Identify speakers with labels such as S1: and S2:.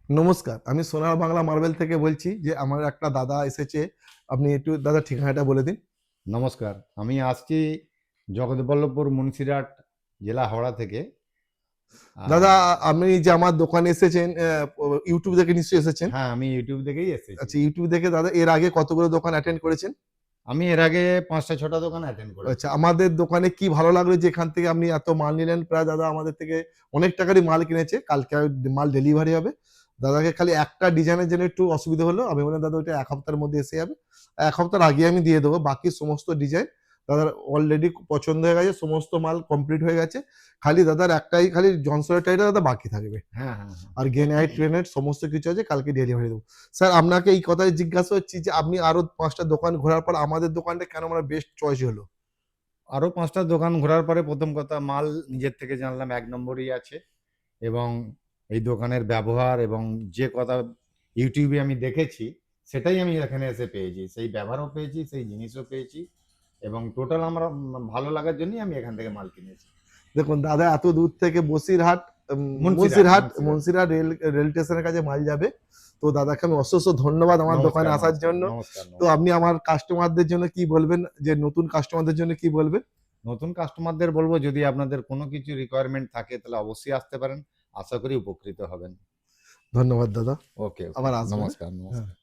S1: নমস্কার, আমি সোনার বাংলা মার্বেল থেকে বলছি যে আমার একটা দাদা এসেছে। আপনি একটু দাদা ঠিকানাটা বলে দিন।
S2: নমস্কার, আমি আসছি জগৎবল্লভপুর মুন্সিরহাট জেলা হাওড়া থেকে।
S1: দাদা,
S2: আহ,
S1: আপনি যে আমার দোকানে এসেছেন, ইউটিউব থেকে নিশ্চয়ই এসেছেন।
S2: হ্যাঁ, আমি ইউটিউব থেকেই এসেছি।
S1: আচ্ছা, ইউটিউব দেখে দাদা এর আগে কতগুলো দোকান অ্যাটেন্ড করেছেন?
S2: আমি এর আগে ৫টা ৬টা দোকান অ্যাটেন্ড করেছি।
S1: আচ্ছা, আমাদের দোকানে কি ভালো লাগলো যে এখান থেকে আপনি এত মাল নিলেন, প্রায় দাদা আমাদের থেকে অনেক টাকারই মাল কিনেছে। কালকে মাল ডেলিভারি হবে। দাদাকে খালি একটা ডিজাইনের জন্য একটু অসুবিধা হলো, আমি বললাম দাদা ওইটা 1 সপ্তাহের মধ্যে এসে যাবে। 1 সপ্তাহের আগে আমি দিয়ে দেবো বাকি সমস্ত ডিজাইন। দাদার অলরেডি পছন্দ হয়ে গেছে, সমস্ত মাল কমপ্লিট হয়ে গেছে। খালি দাদার একটাই, খালি জনসনের টাইটা দাদা বাকি থাকবে।
S2: হ্যাঁ, হ্যাঁ, হ্যাঁ।
S1: আর গ্রেনাইট ট্রেনাইট সমস্ত কিছু আছে, কালকে ডেলিভারি দেবো। স্যার, আপনাকে এই কথাই জিজ্ঞাসা হচ্ছি যে আপনি আরো 5টা দোকান ঘোরার পর আমাদের দোকানটা কেন আমার বেস্ট চয়েস হলো?
S2: আরও ৫টা দোকান ঘোরার পরে প্রথম কথা, মাল নিজের থেকে জানলাম ১ নম্বরই আছে। এবং এই দোকানের ব্যবহার এবং যে কথা ইউটিউবে আমি দেখেছি, সেটাই আমি এখানে এসে পেয়েছি। সেই ব্যবহারও পেয়েছি, সেই জিনিসও পেয়েছি। এবং টোটাল আমার ভালো লাগার জন্যই আমি এখান থেকে মাল কিনেছি।
S1: দেখুন দাদা, এত দূর থেকে বসিরহাট,
S2: মুন্সিরহাট,
S1: মুন্সিরহাট
S2: মুন্সিরহাট।
S1: মুন্সিরহাট রেল রেল স্টেশনের কাছে মাল যাবে। তো দাদাকে আমি অশেষ ধন্যবাদ আমার দোকানে
S2: নমস্কার,
S1: আসার
S2: নমস্কার,
S1: জন্য।
S2: নমস্কার,
S1: তো
S2: নমস্কার।
S1: আপনি আমার কাস্টমারদের জন্য কি বলবেন, যে নতুন কাস্টমারদের জন্য কি বলবেন?
S2: নতুন কাস্টমারদের বলব, যদি আপনাদের কোনো কিছু রিকোয়ারমেন্ট থাকে তাহলে অবশ্যই আসতে পারেন। আশা করি উপকৃত হবেন।
S1: ধন্যবাদ দাদা।
S2: ওকে, ওকে।
S1: আবার আসবেন, হ্যাঁ?
S2: নমস্কার,
S1: হ্যাঁ।
S2: নমস্কার।